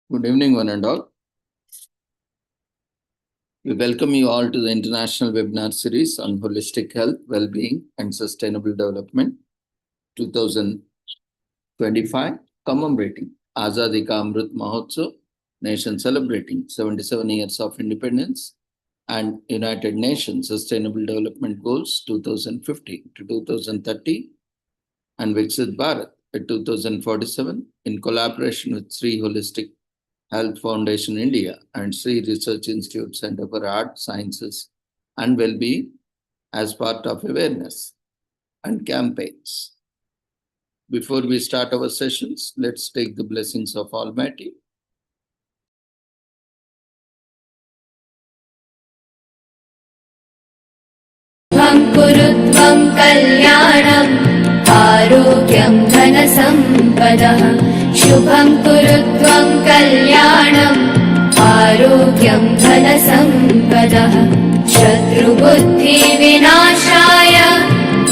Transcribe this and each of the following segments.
Good evening, one and all. We welcome you all to the International Webinar Series on Holistic Health, Well-being and Sustainable Development 2025, commemorating Azadi Ka Amrit Mahotsav, nation celebrating 77 years of independence, and United Nations Sustainable Development Goals 2050 to 2030, and Viksit Bharat at 2047 in collaboration with Sri Holistic Health Foundation India and Sri Research Institute Center for Art, Sciences and Well-being as part of awareness and campaigns. Before we start our sessions, let's take the blessings of Almighty. कुरुत्वं कल्याणम् आरोग्यं धनसम्पदः शुभं कुरुत्वं कल्याणम् आरोग्यं धनसम्पदः शत्रुबुद्धिविनाशाय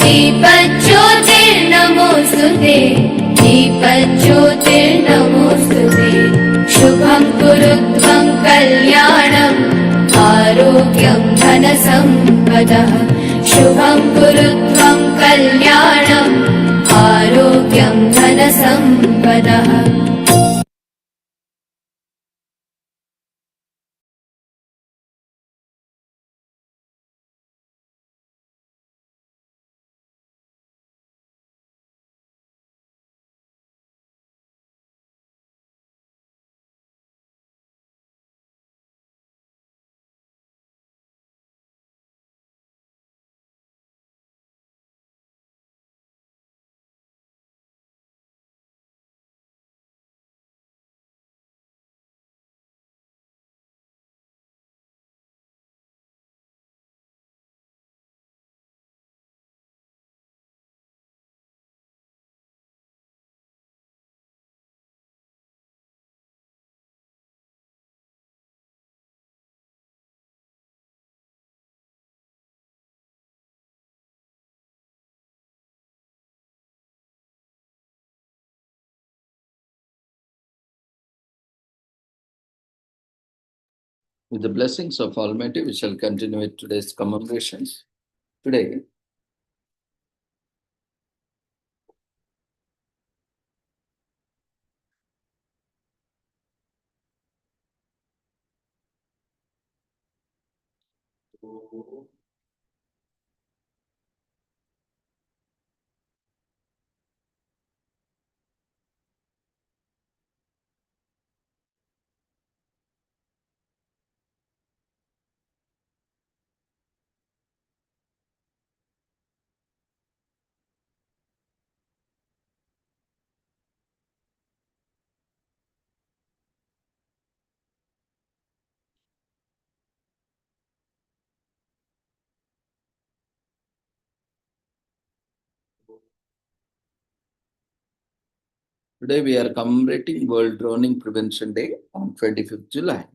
दीपज्योतिर्नमोऽस्तुते दीपज्योतिर्नमोऽस्तुते शुभं कुरुत्वं कल्याणम् आरोग्यं धनसम्पदः शुभं कुरुत्वं कल्याणम् आरोग्यं धनसम्पदः With the blessings of Almighty, we shall continue with today's commemorations. Today, Today we are commemorating World Drowning Prevention Day on 25th July.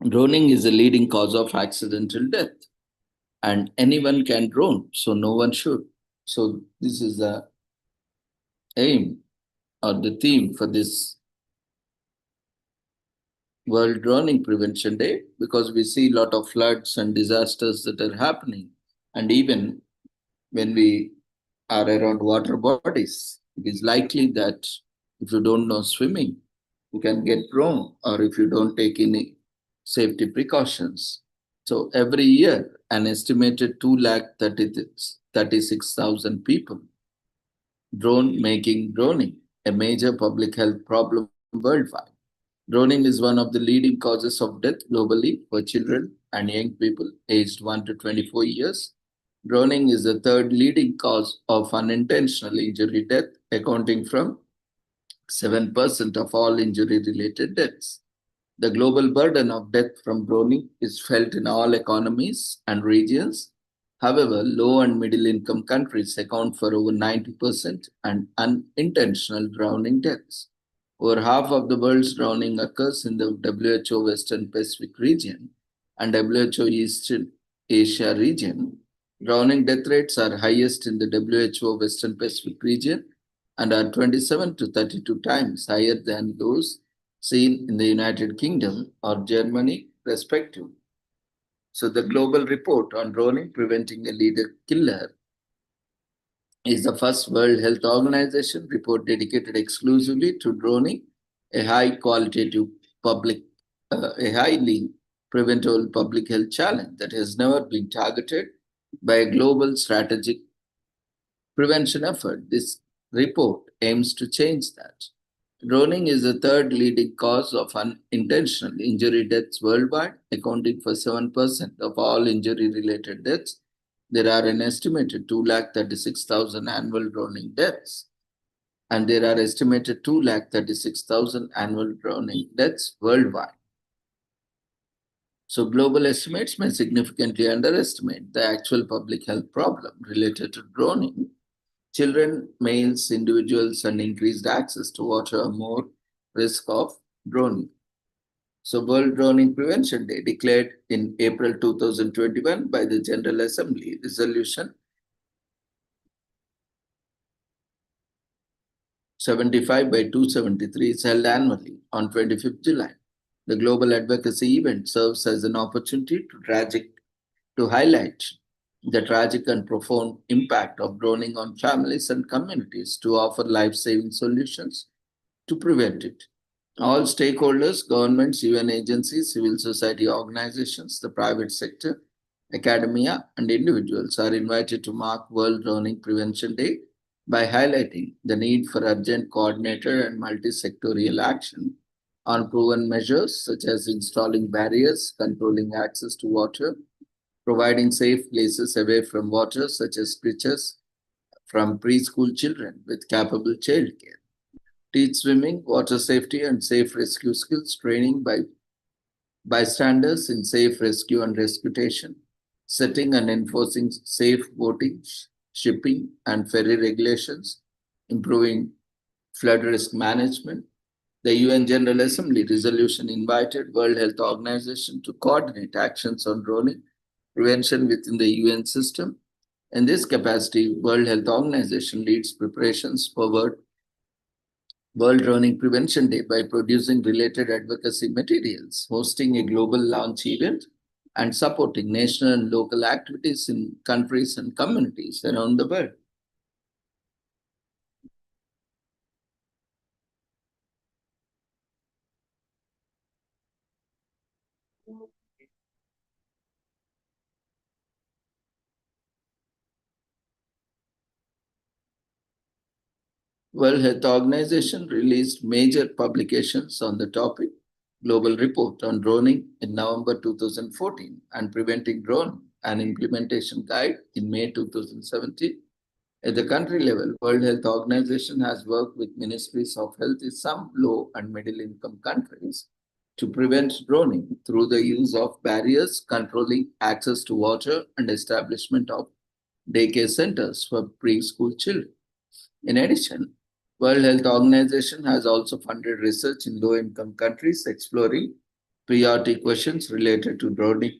Drowning is a leading cause of accidental death, and anyone can drown, so no one should. So this is the aim or the theme for this World Drowning Prevention Day, because we see a lot of floods and disasters that are happening. And even when we are around water bodies, it is likely that if you don't know swimming, you can get drowned, or if you don't take any safety precautions. So every year, an estimated 236,000 people drown, making drowning a major public health problem worldwide. Drowning is one of the leading causes of death globally for children and young people aged 1 to 24 years. Drowning is the third leading cause of unintentional injury death, accounting for 7% of all injury-related deaths. The global burden of death from drowning is felt in all economies and regions. However, low and middle-income countries account for over 90% and unintentional drowning deaths. Over half of the world's drowning occurs in the WHO Western Pacific region and WHO Eastern Asia region. Drowning death rates are highest in the WHO Western Pacific region and are 27 to 32 times higher than those seen in the United Kingdom or Germany, respectively. So, the global report on droning preventing a leader killer is the first World Health Organization report dedicated exclusively to droning, a high qualitative public, a highly preventable public health challenge that has never been targeted by a global strategic prevention effort. This report aims to change that. Droning is the third leading cause of unintentional injury deaths worldwide, accounting for 7% of all injury related deaths. There are an estimated 236,000 annual droning deaths, and there are estimated 236,000 annual droning deaths worldwide. So, global estimates may significantly underestimate the actual public health problem related to droning. Children, males, individuals, and increased access to water are more risk of drowning. So, World Drowning Prevention Day, declared in April 2021 by the General Assembly, Resolution 75 by 273, is held annually on 25th July. The global advocacy event serves as an opportunity to highlight the tragic and profound impact of drowning on families and communities, to offer life-saving solutions to prevent it. All stakeholders, governments, UN agencies, civil society organizations, the private sector, academia, and individuals are invited to mark World Drowning Prevention Day by highlighting the need for urgent, coordinated, and multi-sectorial action on proven measures such as installing barriers, controlling access to water, providing safe places away from water, such as pitches from preschool children with capable childcare. Teach swimming, water safety, and safe rescue skills training by bystanders in safe rescue and rescutation, setting and enforcing safe boating, shipping, and ferry regulations, improving flood risk management. The UN General Assembly resolution invited World Health Organization to coordinate actions on drowning prevention within the UN system. In this capacity, World Health Organization leads preparations for World Drowning Prevention Day by producing related advocacy materials, hosting a global launch event, and supporting national and local activities in countries and communities around the world. World Health Organization released major publications on the topic: Global Report on Drowning in November 2014 and Preventing Drowning, an implementation guide in May 2017. At the country level, World Health Organization has worked with ministries of health in some low and middle income countries to prevent drowning through the use of barriers, controlling access to water, and establishment of daycare centers for preschool children. In addition, World Health Organization has also funded research in low-income countries exploring priority questions related to drowning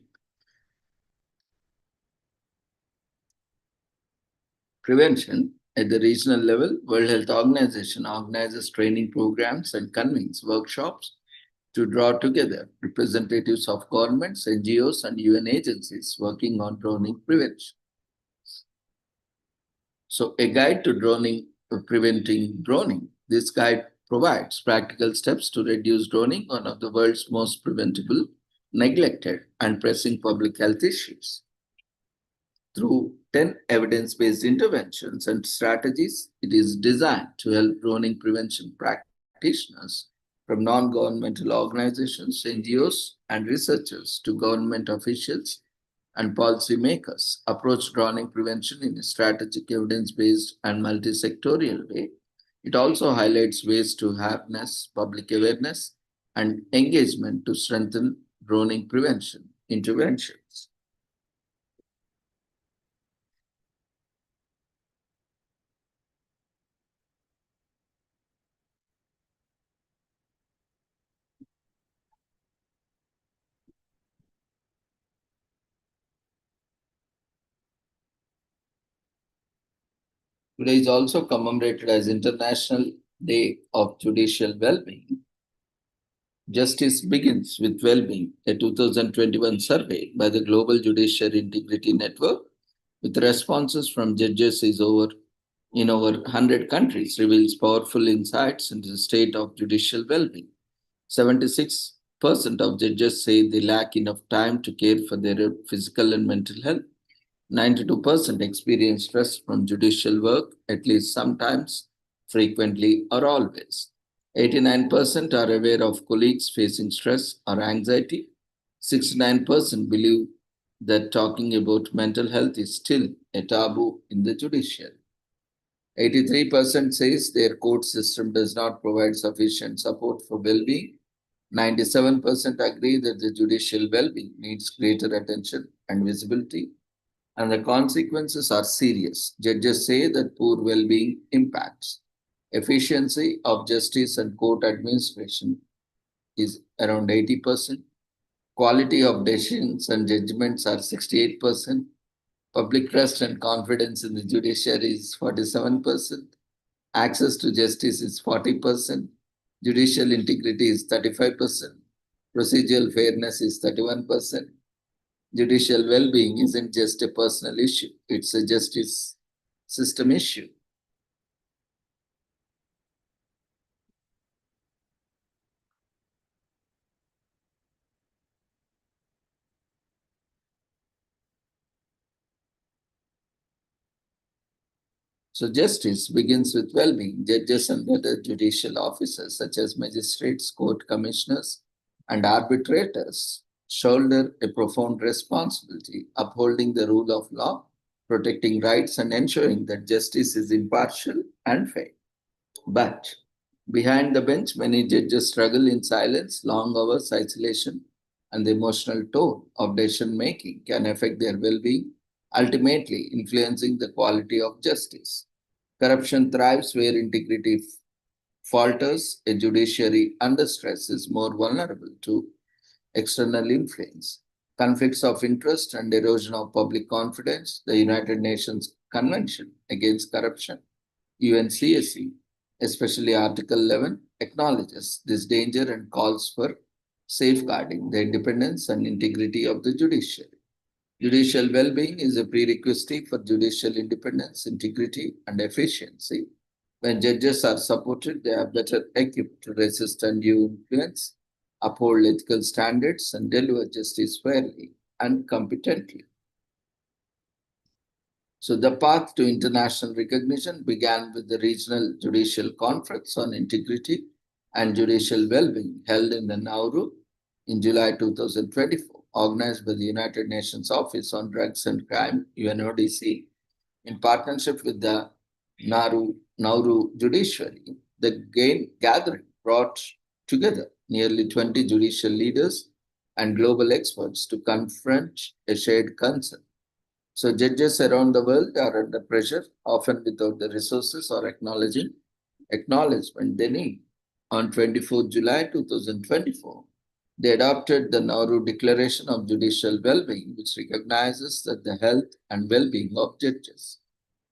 prevention. At the regional level, World Health Organization organizes training programs and convenes workshops to draw together representatives of governments, NGOs, and UN agencies working on drowning prevention. So, a guide to preventing drowning. This guide provides practical steps to reduce drowning, one of the world's most preventable, neglected, and pressing public health issues. Through 10 evidence-based interventions and strategies, it is designed to help drowning prevention practitioners from non-governmental organizations, NGOs, and researchers to government officials and policymakers approach drowning prevention in a strategic, evidence-based, and multi-sectorial way. It also highlights ways to harness public awareness and engagement to strengthen drowning prevention interventions. Today is also commemorated as International Day of Judicial Well-being. Justice begins with well-being, a 2021 survey by the Global Judiciary Integrity Network, with responses from judges in over 100 countries, reveals powerful insights into the state of judicial well-being. 76% of judges say they lack enough time to care for their physical and mental health. 92% experience stress from judicial work, at least sometimes, frequently, or always. 89% are aware of colleagues facing stress or anxiety. 69% believe that talking about mental health is still a taboo in the judiciary. 83% says their court system does not provide sufficient support for well-being. 97% agree that the judicial well-being needs greater attention and visibility, and the consequences are serious. Judges say that poor well-being impacts efficiency of justice and court administration is around 80%. Quality of decisions and judgments are 68%. Public trust and confidence in the judiciary is 47%. Access to justice is 40%. Judicial integrity is 35%. Procedural fairness is 31%. Judicial well-being isn't just a personal issue, it's a justice system issue. So justice begins with well-being. Judges and other judicial officers, such as magistrates, court commissioners, and arbitrators, shoulder a profound responsibility, upholding the rule of law, protecting rights, and ensuring that justice is impartial and fair. But behind the bench, many judges struggle in silence, long hours, isolation, and the emotional toll of decision making can affect their well being, ultimately influencing the quality of justice. Corruption thrives where integrity falters. A judiciary under stress is more vulnerable to external influence, conflicts of interest, and erosion of public confidence. The United Nations Convention Against Corruption, UNCSC, especially Article 11, acknowledges this danger and calls for safeguarding the independence and integrity of the judiciary. Judicial well-being is a prerequisite for judicial independence, integrity, and efficiency. When judges are supported, they are better equipped to resist undue influence, uphold ethical standards, and deliver justice fairly and competently. So the path to international recognition began with the Regional Judicial Conference on Integrity and Judicial Well-being held in the Nauru in July 2024, organized by the United Nations Office on Drugs and Crime, UNODC, in partnership with the Nauru Judiciary. The gathering brought together nearly 20 judicial leaders and global experts to confront a shared concern. So judges around the world are under pressure, often without the resources or acknowledgement they need. On 24 July 2024, they adopted the Nauru Declaration of Judicial Well-being, which recognizes that the health and well-being of judges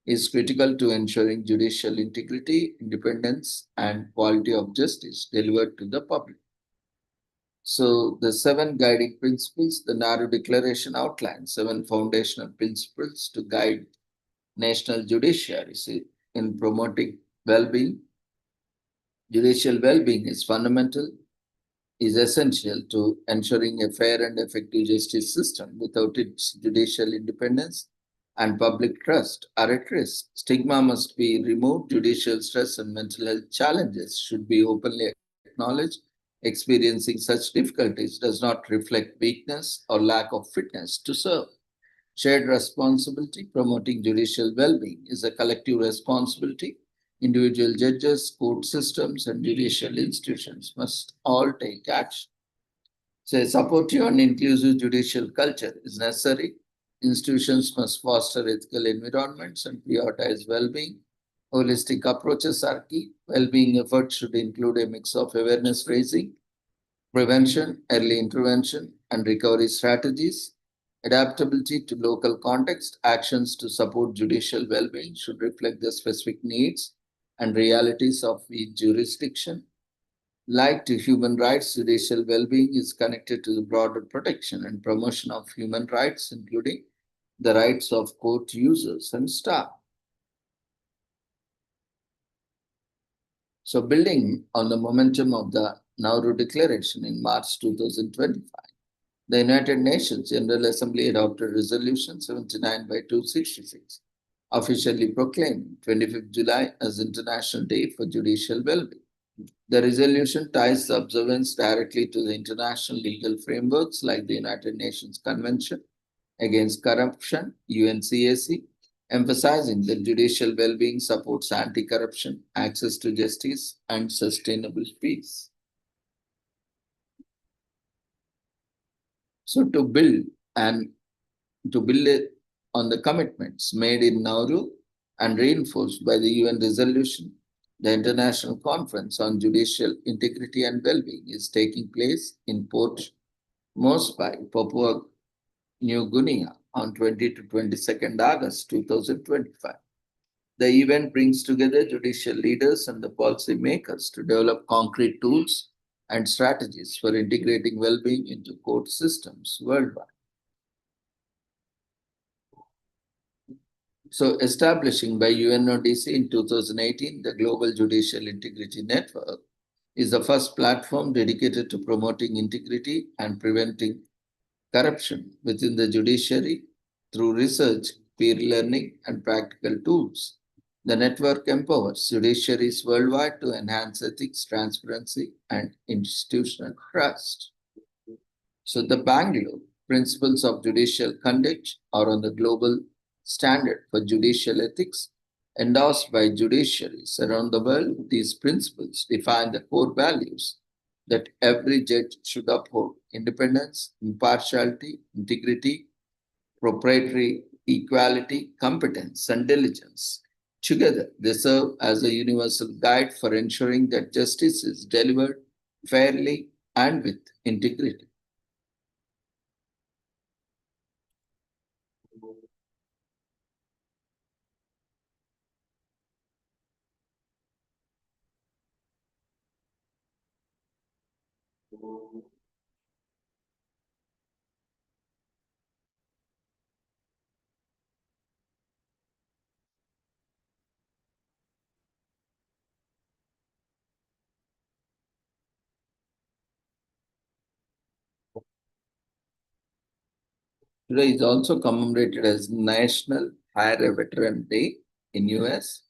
is critical to ensuring judicial integrity, independence, and quality of justice delivered to the public. So the 7 guiding principles, the Nauru Declaration outlines 7 foundational principles to guide national judiciaries in promoting well-being. Judicial well-being is fundamental, is essential to ensuring a fair and effective justice system. Without its judicial independence and public trust are at risk. Stigma must be removed. Judicial stress and mental health challenges should be openly acknowledged. Experiencing such difficulties does not reflect weakness or lack of fitness to serve. Shared responsibility, promoting judicial well-being, is a collective responsibility. Individual judges, court systems, and judicial institutions must all take action. So, a supportive and inclusive judicial culture is necessary. Institutions must foster ethical environments and prioritize well-being. Holistic approaches are key. Well-being efforts should include a mix of awareness raising, prevention, early intervention, and recovery strategies. Adaptability to local context, actions to support judicial well-being should reflect the specific needs and realities of each jurisdiction. Like to human rights, judicial well-being is connected to the broader protection and promotion of human rights, including the rights of court users and staff. So, building on the momentum of the Nauru Declaration in March 2025, the United Nations General Assembly adopted Resolution 79 by 266, officially proclaiming 25th July as International Day for Judicial Well-being. The resolution ties the observance directly to the international legal frameworks like the United Nations Convention Against Corruption, UNCAC, emphasizing that judicial well-being supports anti-corruption, access to justice, and sustainable peace. So to build it on the commitments made in Nauru and reinforced by the UN resolution, the International Conference on Judicial Integrity and Well-being is taking place in Port Moresby, Papua New Guinea on 20 to 22nd August 2025. The event brings together judicial leaders and the policy makers to develop concrete tools and strategies for integrating well-being into court systems worldwide. So, establishing by UNODC in 2018, the Global Judicial Integrity Network is the first platform dedicated to promoting integrity and preventing corruption within the judiciary through research, peer learning, and practical tools. The network empowers judiciaries worldwide to enhance ethics, transparency, and institutional trust. So, the Bangalore Principles of Judicial Conduct are on the global standard for judicial ethics endorsed by judiciaries around the world. These principles define the core values that every judge should uphold: independence, impartiality, integrity, proprietary equality, competence, and diligence. Together, they serve as a universal guide for ensuring that justice is delivered fairly and with integrity. Today is also commemorated as National Hire a Veteran Day in US.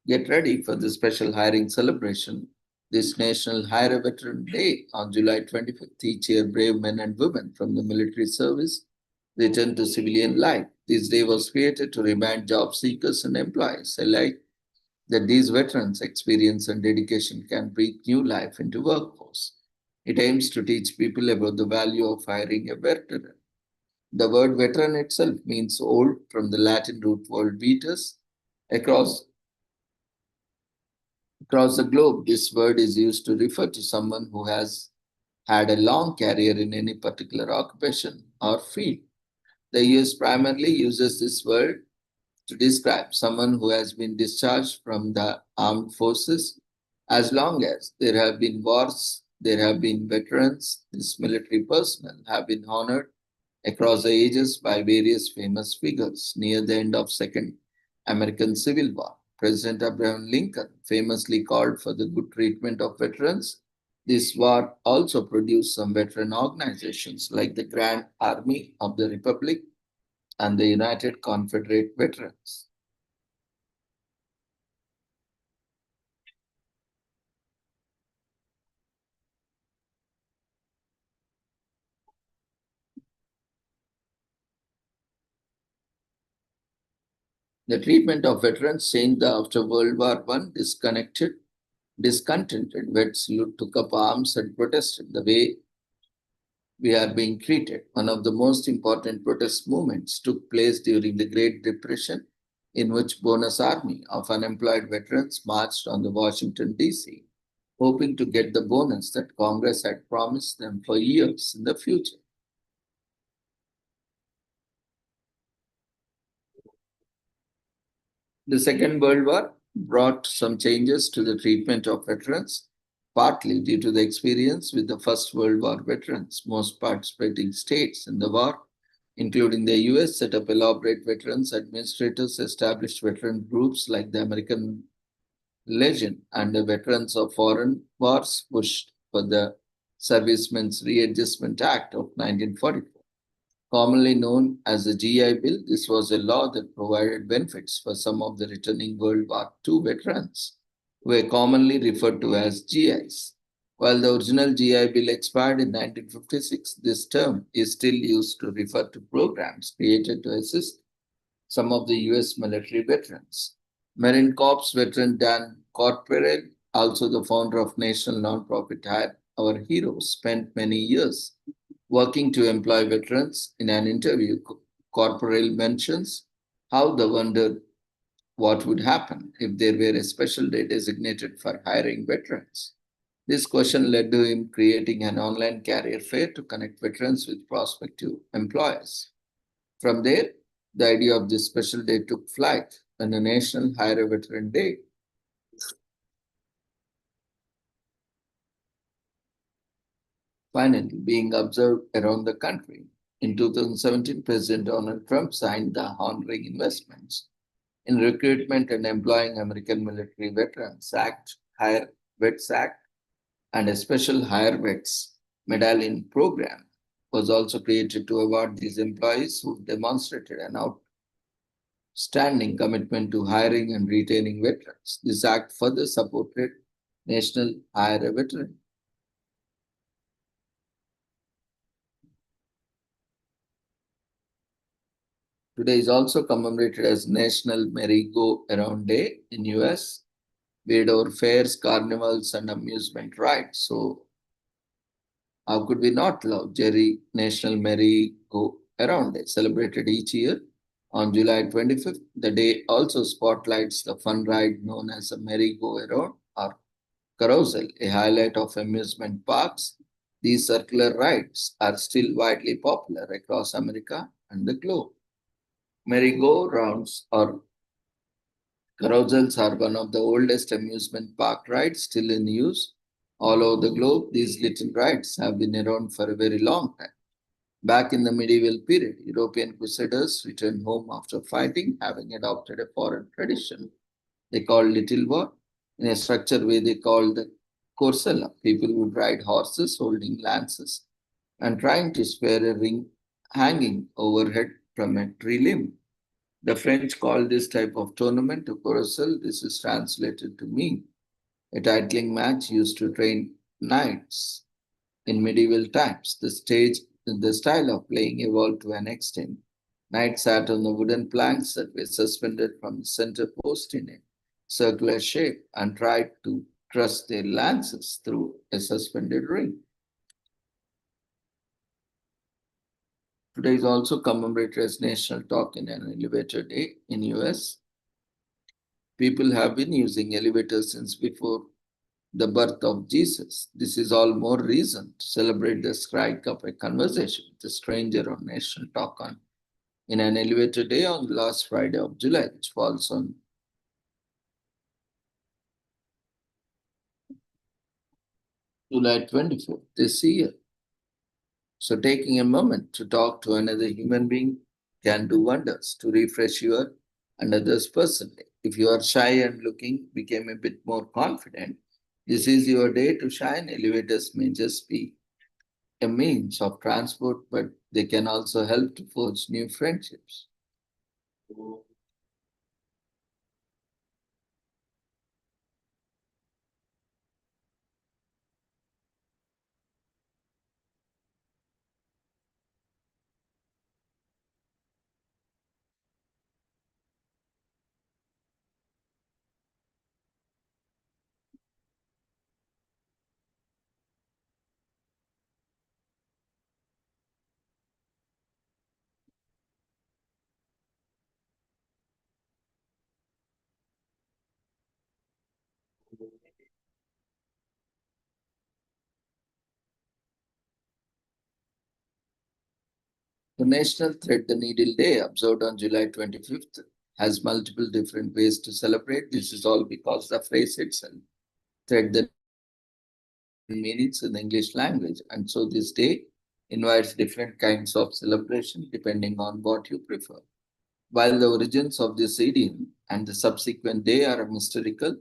Get ready for the special hiring celebration. This National Hire a Veteran Day on July 25th. Each year, brave men and women from the military service return to civilian life. This day was created to remind job seekers and employees alike that these veterans' experience and dedication can breathe new life into workforce. It aims to teach people about the value of hiring a veteran. The word veteran itself means old from the Latin root word vetus. Across, across the globe, this word is used to refer to someone who has had a long career in any particular occupation or field. The US primarily uses this word to describe someone who has been discharged from the armed forces. As long as there have been wars, there have been veterans. This military personnel have been honored across the ages by various famous figures. Near the end of Second American Civil War, President Abraham Lincoln famously called for the good treatment of veterans. This war also produced some veteran organizations like the Grand Army of the Republic and the United Confederate Veterans. The treatment of veterans changed after World War I. Discontented vets took up arms and protested the way we are being treated. One of the most important protest movements took place during the Great Depression, in which Bonus Army of unemployed veterans marched on the Washington, D.C., hoping to get the bonus that Congress had promised them for years in the future. The Second World War brought some changes to the treatment of veterans, partly due to the experience with the First World War veterans. Most participating states in the war, including the US, set up elaborate veterans administrators, established veteran groups like the American Legion, and the veterans of foreign wars pushed for the Servicemen's Readjustment Act of 1944. Commonly known as the GI Bill, this was a law that provided benefits for some of the returning World War II veterans, who were commonly referred to as GIs. While the original GI Bill expired in 1956, this term is still used to refer to programs created to assist some of the US military veterans. Marine Corps veteran Dan Corporel, also the founder of national nonprofit Hire Our Heroes, spent many years working to employ veterans. In an interview, Corporal mentions how they wondered what would happen if there were a special day designated for hiring veterans. This question led to him creating an online career fair to connect veterans with prospective employers. From there, the idea of this special day took flight and the National Hire a Veteran Day. Finally, being observed around the country. In 2017, President Donald Trump signed the Honoring Investments in Recruitment and Employing American Military Veterans Act, Hire Vets Act, and a special Hire Vets medallion program was also created to award these employees who demonstrated an outstanding commitment to hiring and retaining veterans. This act further supported National Hire a Veteran. Today is also commemorated as National Merry-Go-Round Day in US. We had our fairs, carnivals, and amusement rides. So how could we not love Jerry National Merry-Go-Round Day, celebrated each year on July 25th? The day also spotlights the fun ride known as a merry-go-round or carousel, a highlight of amusement parks. These circular rides are still widely popular across America and the globe. Merry-go-rounds or carousels are one of the oldest amusement park rides still in use. All over the globe, these little rides have been around for a very long time. Back in the medieval period, European crusaders returned home after fighting, having adopted a foreign tradition they called Little War. In a structured way, they called the Corsella. People would ride horses holding lances and trying to spare a ring hanging overhead from a tree limb. The French called this type of tournament a carousel. This is translated to mean a titling match used to train knights in medieval times. The style of playing evolved to an extent. Knights sat on the wooden planks that were suspended from the center post in a circular shape and tried to thrust their lances through a suspended ring. Today is also commemorated as National Talk in an Elevator Day in US. People have been using elevators since before the birth of Jesus. This is all more reason to celebrate the strike of a conversation with a stranger on National Talk on in an elevator day on the last Friday of July, which falls on July 24th this year. So taking a moment to talk to another human being can do wonders to refresh your and others personally. If you are shy and looking, become a bit more confident. This is your day to shine. Elevators may just be a means of transport, but they can also help to forge new friendships. The National Thread the Needle Day, observed on July 25th, has multiple different ways to celebrate. This is all because the phrase itself thread the meanings in the English language. And so this day invites different kinds of celebration depending on what you prefer. While the origins of this idiom and the subsequent day are mystical,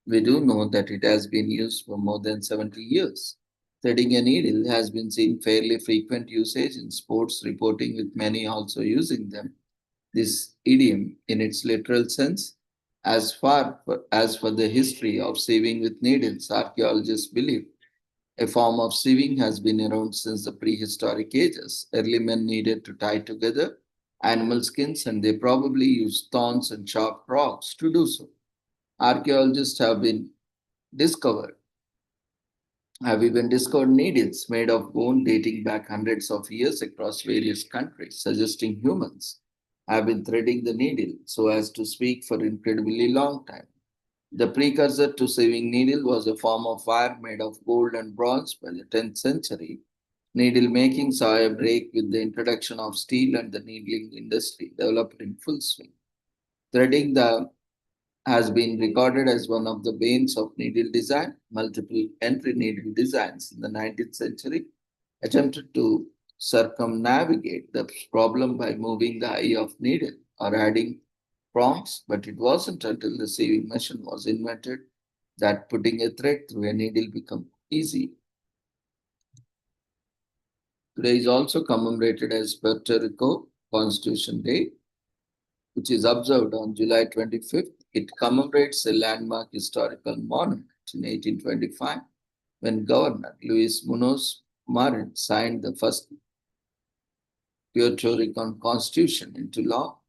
we do know that it has been used for more than 70 years. Threading a needle has been seen fairly frequent usage in sports reporting, with many also using them. This idiom, in its literal sense, as for the history of sewing with needles, archaeologists believe a form of sewing has been around since the prehistoric ages. Early men needed to tie together animal skins, and they probably used thorns and sharp rocks to do so. Archaeologists discovered have even discovered needles made of bone dating back hundreds of years across various countries, suggesting humans have been threading the needle so as to speak for incredibly long time. The precursor to sewing needle was a form of wire made of gold and bronze by the 10th century. Needle making saw a break with the introduction of steel, and the needling industry developed in full swing. Threading the has been regarded as one of the veins of needle design. Multiple entry needle designs in the 19th century attempted to circumnavigate the problem by moving the eye of needle or adding prongs, but it wasn't until the sewing machine was invented that putting a thread through a needle became easy. Today is also commemorated as Puerto Rico Constitution Day, which is observed on July 25th. It commemorates a landmark historical monument in 1825 when Governor Luis Munoz Marin signed the first Puerto Rican Constitution into law.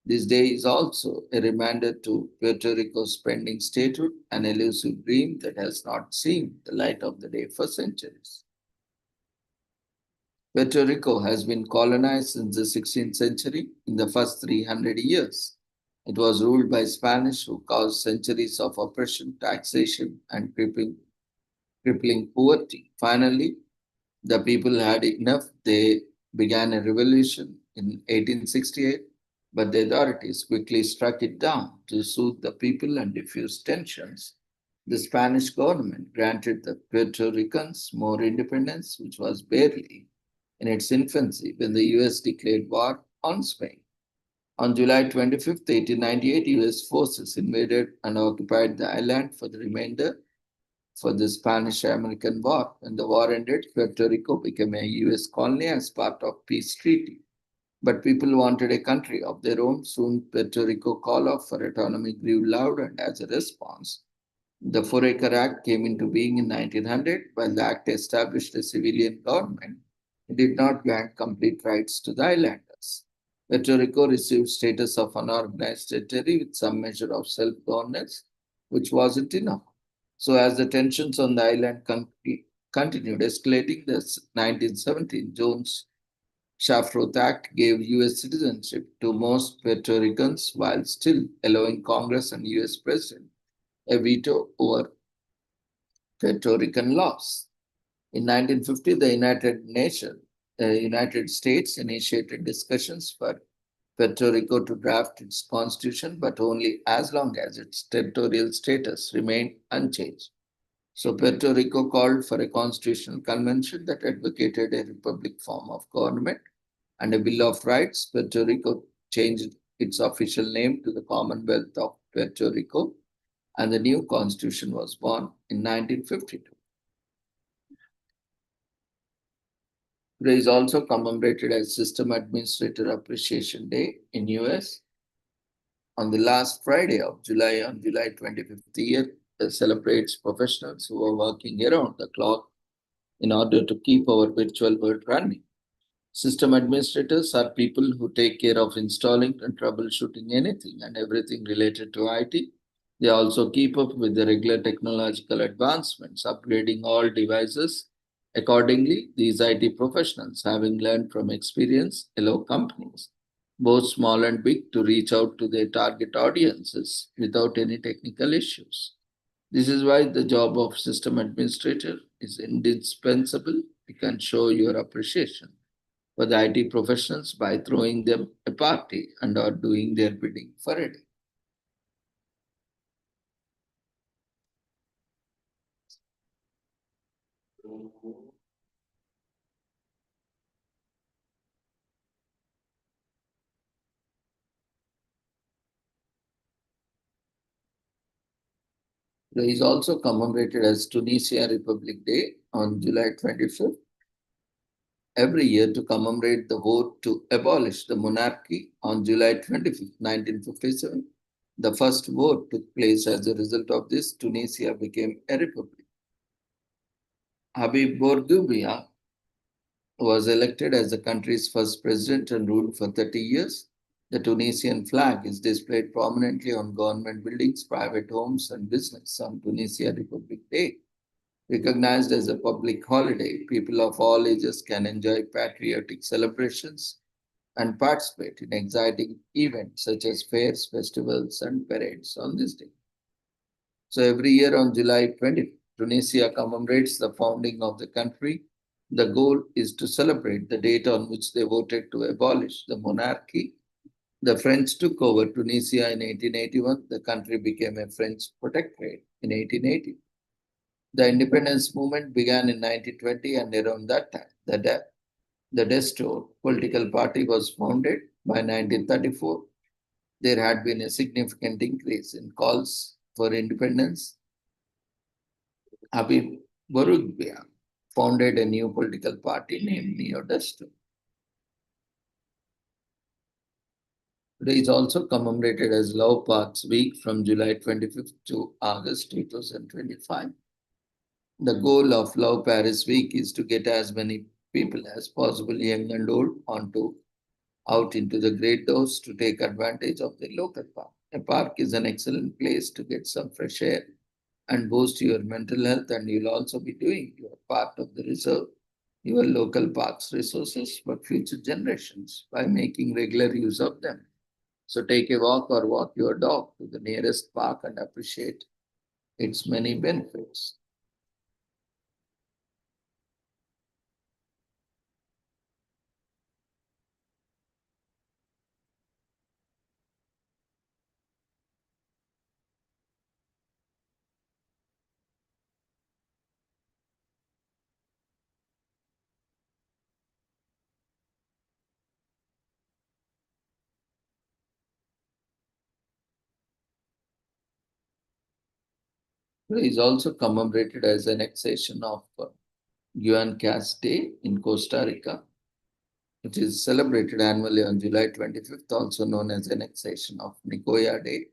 This day is also a reminder to Puerto Rico's pending statehood, an elusive dream that has not seen the light of the day for centuries. Puerto Rico has been colonized since the 16th century. In the first 300 years, it was ruled by Spanish, who caused centuries of oppression, taxation, and crippling poverty. Finally, the people had enough. They began a revolution in 1868, but the authorities quickly struck it down to soothe the people and diffuse tensions. The Spanish government granted the Puerto Ricans more independence, which was barely in its infancy when the US declared war on Spain. On July 25th, 1898, US forces invaded and occupied the island for the remainder for the Spanish-American War. When the war ended, Puerto Rico became a US colony as part of peace treaty. But people wanted a country of their own. Soon, Puerto Rico call off for autonomy grew loud, and as a response, the Four-Acre Act came into being in 1900. While the act established a civilian government, it did not grant complete rights to the islanders. Puerto Rico received status of unorganized territory with some measure of self-governance, which wasn't enough. So as the tensions on the island continued escalating, the 1917 Jones-Shafroth Act gave U.S. citizenship to most Puerto Ricans while still allowing Congress and U.S. President a veto over Puerto Rican laws. In 1950, the United States initiated discussions for Puerto Rico to draft its constitution, but only as long as its territorial status remained unchanged. So Puerto Rico called for a constitutional convention that advocated a republic form of government and a Bill of Rights. Puerto Rico changed its official name to the Commonwealth of Puerto Rico, and the new constitution was born in 1952. Today is also commemorated as System Administrator Appreciation Day in US. On the last Friday of July, on July 25th, the year celebrates professionals who are working around the clock in order to keep our virtual world running. System administrators are people who take care of installing and troubleshooting anything and everything related to IT. They also keep up with the regular technological advancements, upgrading all devices. Accordingly, these IT professionals, having learned from experience, allow companies, both small and big, to reach out to their target audiences without any technical issues. This is why the job of system administrator is indispensable. You can show your appreciation for the IT professionals by throwing them a party and or doing their bidding for a day. There is also commemorated as Tunisia Republic Day on July 25th. Every year to commemorate the vote to abolish the monarchy on July 25th, 1957. The first vote took place. As a result of this, Tunisia became a republic. Habib Bourguiba was elected as the country's first president and ruled for 30 years. The Tunisian flag is displayed prominently on government buildings, private homes, and business on Tunisia Republic Day. Recognized as a public holiday, people of all ages can enjoy patriotic celebrations and participate in exciting events such as fairs, festivals, and parades on this day. So every year on July 20th, Tunisia commemorates the founding of the country. The goal is to celebrate the date on which they voted to abolish the monarchy. The French took over Tunisia in 1881. The country became a French protectorate in 1880. The independence movement began in 1920, and around that time, the Destor political party was founded. By 1934. There had been a significant increase in calls for independence. Habib Bourguiba founded a new political party named Neo Destor. Today is also commemorated as Love Paths Week from July 25th to August 2025. The goal of Love Paris Week is to get as many people as possible, young and old, out into the great doors to take advantage of the local park. A park is an excellent place to get some fresh air and boost your mental health, and you'll also be doing your part of the reserve, your local parks resources for future generations by making regular use of them. So take a walk or walk your dog to the nearest park and appreciate its many benefits. It is also commemorated as annexation of Guancas Day in Costa Rica. It is celebrated annually on July 25th, also known as annexation of Nicoya Day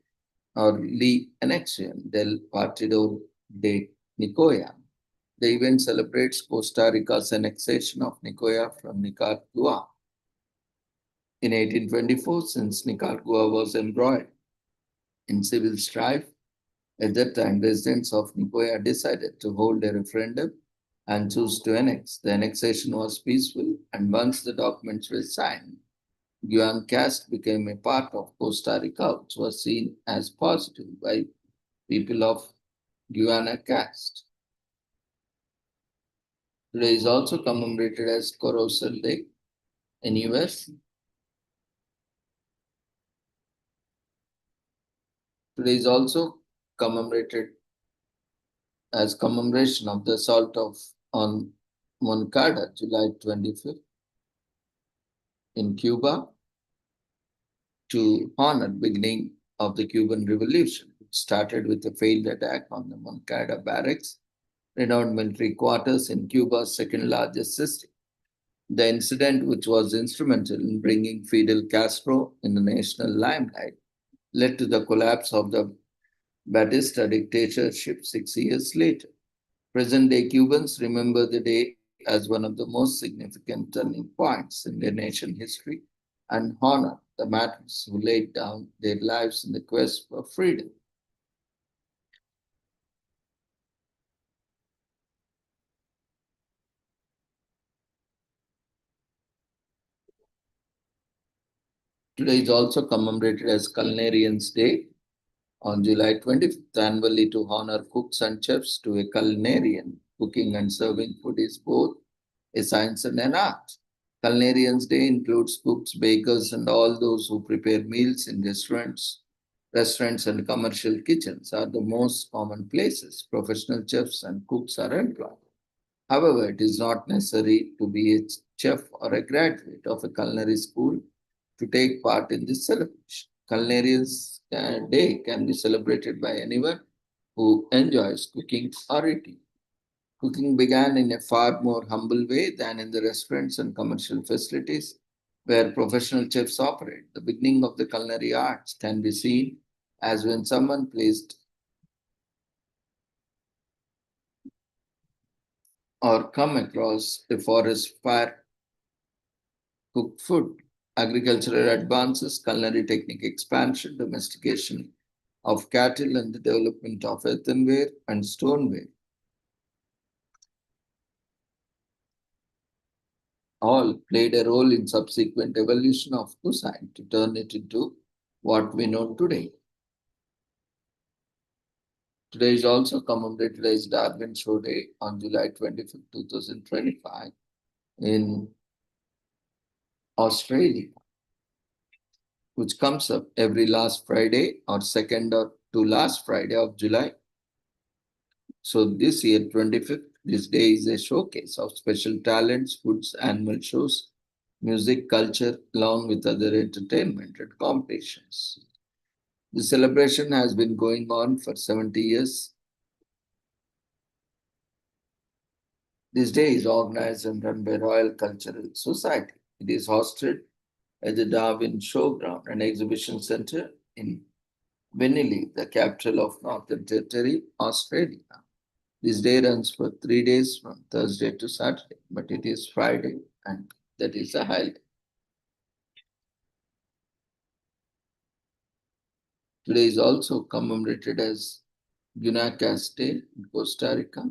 or Lee Annexion del Partido de Nicoya. The event celebrates Costa Rica's annexation of Nicoya from Nicaragua. In 1824, since Nicaragua was embroiled in civil strife, at that time residents of Nicoya decided to hold a referendum and choose to annex. The annexation was peaceful, and once the documents were signed, Guanacaste became a part of Costa Rica, which was seen as positive by people of Guanacaste. Today is also commemorated as Corozal Day in US. Today is also commemorated as commemoration of the assault on Moncada, July 25th in Cuba, to honor beginning of the Cuban Revolution. It started with a failed attack on the Moncada barracks, renowned military quarters in Cuba's second largest city. The incident, which was instrumental in bringing Fidel Castro in the national limelight, led to the collapse of the Batista dictatorship 6 years later. Present-day Cubans remember the day as one of the most significant turning points in their nation history and honor the martyrs who laid down their lives in the quest for freedom. Today is also commemorated as Culinarians Day on July 25th, annually to honor cooks and chefs. To a culinarian, cooking and serving food is both a science and an art. Culinarians Day includes cooks, bakers, and all those who prepare meals in restaurants. Restaurants and commercial kitchens are the most common places professional chefs and cooks are employed. However, it is not necessary to be a chef or a graduate of a culinary school to take part in this celebration. Culinarians Day can be celebrated by anyone who enjoys cooking or eating. Cooking began in a far more humble way than in the restaurants and commercial facilities where professional chefs operate. The beginning of the culinary arts can be seen as when someone placed or come across a forest fire cooked food. Agricultural advances, culinary technique expansion, domestication of cattle, and the development of earthenware and stoneware all played a role in subsequent evolution of cuisine to turn it into what we know today. Today is also commemorated as Darwin Show Day on July 25, 2025 in Australia, which comes up every last Friday or second or to last Friday of July. So this year, 25th, this day is a showcase of special talents, foods, animal shows, music, culture, along with other entertainment and competitions. The celebration has been going on for 70 years. This day is organized and run by Royal Cultural Society. It is hosted at the Darwin Showground and Exhibition Centre in Wenili, the capital of Northern Territory, Australia. This day runs for 3 days from Thursday to Saturday, but it is Friday and that is a highlight. Today is also commemorated as Guanacaste Day in Costa Rica.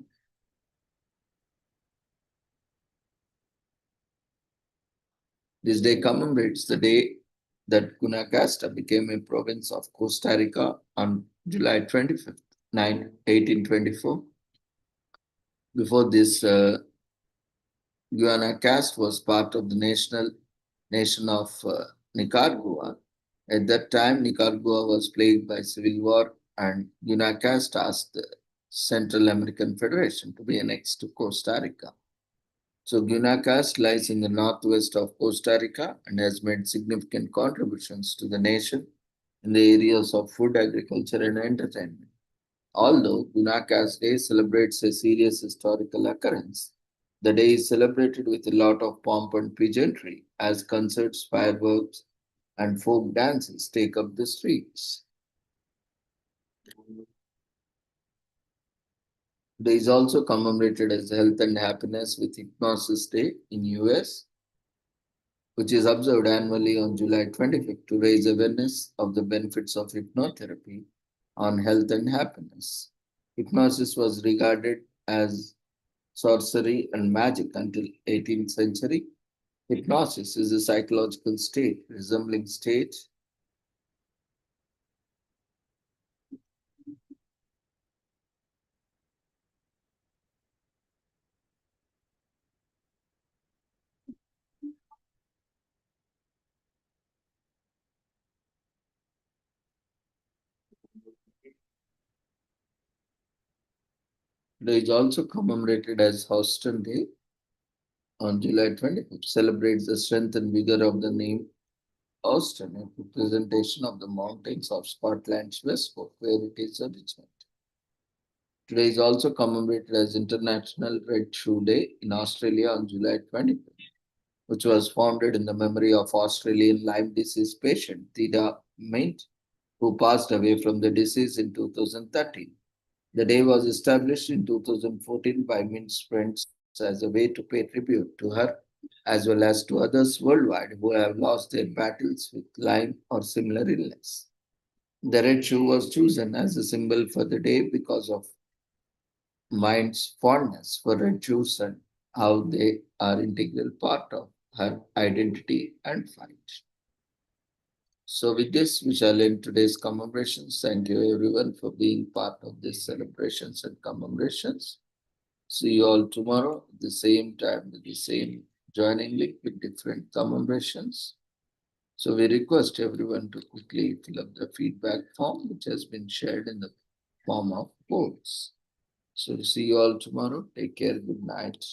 This day commemorates the day that Guanacaste became a province of Costa Rica on July 25th, 1824. Before this, Guanacaste was part of the nation of Nicaragua. At that time, Nicaragua was plagued by civil war, and Guanacaste asked the Central American Federation to be annexed to Costa Rica. So Guanacaste lies in the northwest of Costa Rica and has made significant contributions to the nation in the areas of food, agriculture, and entertainment. Although Guanacaste Day celebrates a serious historical occurrence, the day is celebrated with a lot of pomp and pageantry as concerts, fireworks, and folk dances take up the streets. Day is also commemorated as Health and Happiness with Hypnosis Day in US, which is observed annually on July 25th to raise awareness of the benefits of hypnotherapy on health and happiness. Hypnosis was regarded as sorcery and magic until 18th century. Hypnosis is a psychological state resembling state It is also commemorated as Houston Day on July 25th, celebrates the strength and vigor of the name Houston, a representation of the mountains of Scotland's west coast, where it is originated. Today is also commemorated as International Red Shoe Day in Australia on July 25th, which was founded in the memory of Australian Lyme disease patient Theda Mint, who passed away from the disease in 2013. The day was established in 2014 by Mint's friends as a way to pay tribute to her, as well as to others worldwide who have lost their battles with Lyme or similar illness. The red shoe was chosen as a symbol for the day because of Mint's fondness for red shoes and how they are integral part of her identity and fight. So with this, we shall end today's commemorations. Thank you everyone for being part of these celebrations and commemorations. See you all tomorrow at the same time with the same joining link with different commemorations. So we request everyone to quickly fill up the feedback form, which has been shared in the form of votes. So see you all tomorrow. Take care. Good night.